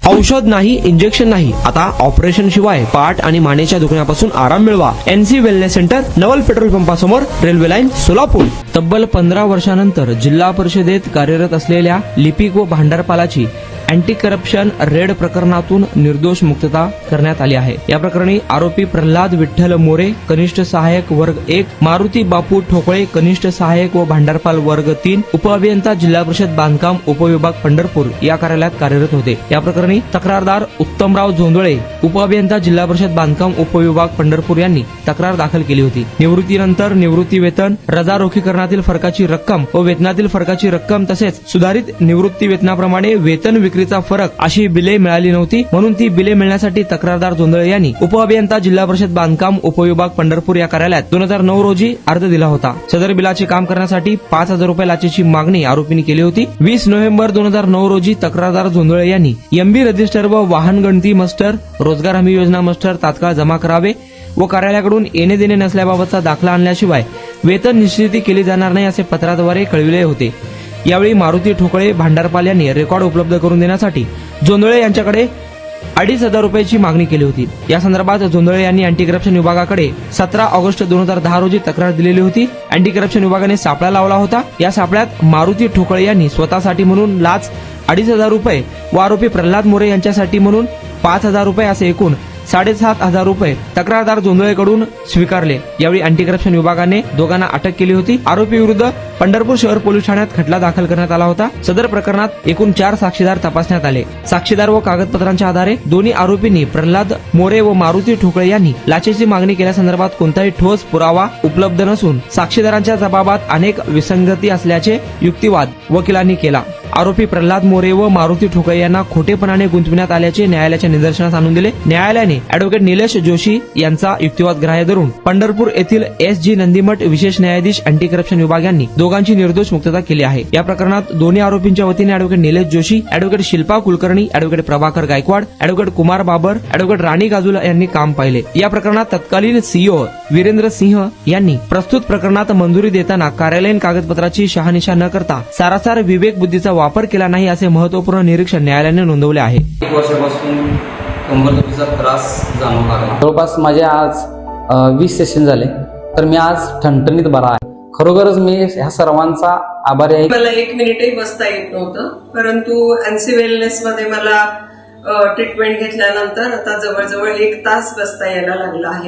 औषध नाही, इंजेक्शन नाही, आता ऑपरेशन शिवाय पाठ आणि मानेच्या दुखण्यापासून आराम मिळवा. NC वेलनेस सेंटर, नवल पेट्रोल पंपासमोर, रेल्वे लाईन, सोलापूर. तब्बल 15 वर्षानंतर जिल्हा परिषदेत कार्यरत असलेल्या लिपिक व भांडारपालाची अँटी करप्शन रेड प्रकरणातून निर्दोष मुक्तता करण्यात आली आहे. या प्रकरणी आरोपी प्रल्हाद विठ्ठल मोरे, कनिष्ठ सहाय्यक वर्ग 1, मारुती बापू ठोकळे, कनिष्ठ सहाय्यक व भांडारपाल वर्ग 3, उपअभियंता जिल्हा परिषद बांधकाम उपविभाग पंढरपूर या कार्यालयात कार्यरत होते. या प्रकरणी तक्रारदार उत्तमराव जोंधळे, उपअभियंता जिल्हा परिषद बांधकाम उपविभाग पंढरपूर यांनी तक्रार दाखल केली होती. निवृत्तीनंतर निवृत्ती वेतन, रजा रोखीकरणातील फरकाची रक्कम व वेतनातील फरकाची रक्कम तसेच सुधारित निवृत्ती वेतनाप्रमाणे वेतन विक्रीचा फरक अशी बिले मिळाली नव्हती. म्हणून ती बिले मिळण्यासाठी तक्रारदार जोंधळे यांनी उपअभियंता जिल्हा परिषद बांधकाम उपविभाग पंढरपूर या कार्यालयात 2009 रोजी अर्ज दिला होता. सदर बिलाचे काम करण्यासाठी 5,000 रुपये लाचेची मागणी आरोपींनी केली होती. 20 नोव्हेंबर 2009 रोजी तक्रारदार जोंधळे यांनी MB रजिस्टर व वाहन गणती मस्टर, रोजगार हमी योजना मस्टर तात्काळ जमा करावे व कार्यालयाकडून येणे देणे नसल्याबाबतचा दाखला आणल्याशिवाय वेतन निश्चिती केली जाणार नाही असे पत्राद्वारे कळविले होते. यावेळी मारुती ठोकळे, भांडारपाल यांनी रेकॉर्ड उपलब्ध करून देण्यासाठी जोंधळे यांच्याकडे 2,500 रुपयाची मागणी केली होती. या संदर्भात जोंधळे यांनी अँटी करप्शन विभागाकडे 17 ऑगस्ट 2010 रोजी तक्रार दिलेली होती. अँटी करप्शन विभागाने सापळा लावला होता. या सापळ्यात मारुती ठोकळे यांनी स्वतःसाठी म्हणून लाच 2,500 रुपये व आरोपी प्रल्हाद मोरे यांच्यासाठी म्हणून 5,000 रुपये असे एकूण 7,500 रुपये तक्रारदार जोंधळेकडून स्वीकारले. यावेळी अँटी करप्शन विभागाने दोघांना अटक केली होती. आरोपी विरुद्ध पंढरपूर शहर पोलीस ठाण्यात खटला दाखल करण्यात आला होता. सदर प्रकरणात एकूण 4 साक्षीदार तपासण्यात आले. साक्षीदार व कागदपत्रांच्या आधारे दोन्ही आरोपींनी प्रल्हाद मोरे व मारुती ठोकळे यांनी लाचेची मागणी केल्यासंदर्भात कोणताही ठोस पुरावा उपलब्ध नसून साक्षीदारांच्या जबाबात अनेक विसंगती असल्याचे युक्तिवाद वकिलांनी केला. आरोपी प्रल्हाद मोरे व मारुती ठोकळे यांना खोटेपणाने गुंतविण्यात आल्याचे न्यायालयाच्या निदर्शनास आणून दिले. न्यायालयाने अॅडव्होकेट निलेश जोशी यांचा युक्तिवाद ग्राह्य धरून पंढरपूर येथील SG नंदीमठ विशेष न्यायाधीश अँटी करप्शन विभाग यांनी दोघांची निर्दोष मुक्तता केली आहे. या प्रकरणात दोन्ही आरोपींच्या वतीने advocate Nilesh Joshi, advocate Shilpa Kulkarni, advocate Prabhakar Gaikwad, advocate Kumar Babar, advocate Rani Gajula यांनी काम पाहिले. या प्रकरणात तत्कालीन CEO वीरेंद्र सिंह यांनी प्रस्तुत प्रकरणात मंजुरी देताना कार्यालयीन कागदपत्राची शहानिशा न करता सारासार विवेक बुद्धीचा वापर केला नाही असे महत्वपूर्ण निरीक्षण न्यायालयाने नोंदवले आहे. 1 वर्षापासून कंबरदुखीचा त्रास जाणवू लागला. जवळपास माझे आज 20 सेशन झाले, तर मी आज ठणठणीत बरा आहे. खरोखरच मी ह्या सर्वांचा आभारी आहे. मला 1 मिनिटही बसता येत नव्हतं, परंतु NC वेलनेस मध्ये मला ट्रीटमेंट घेतल्यानंतर आता जवळजवळ 1 तास बसता यायला लागला आहे.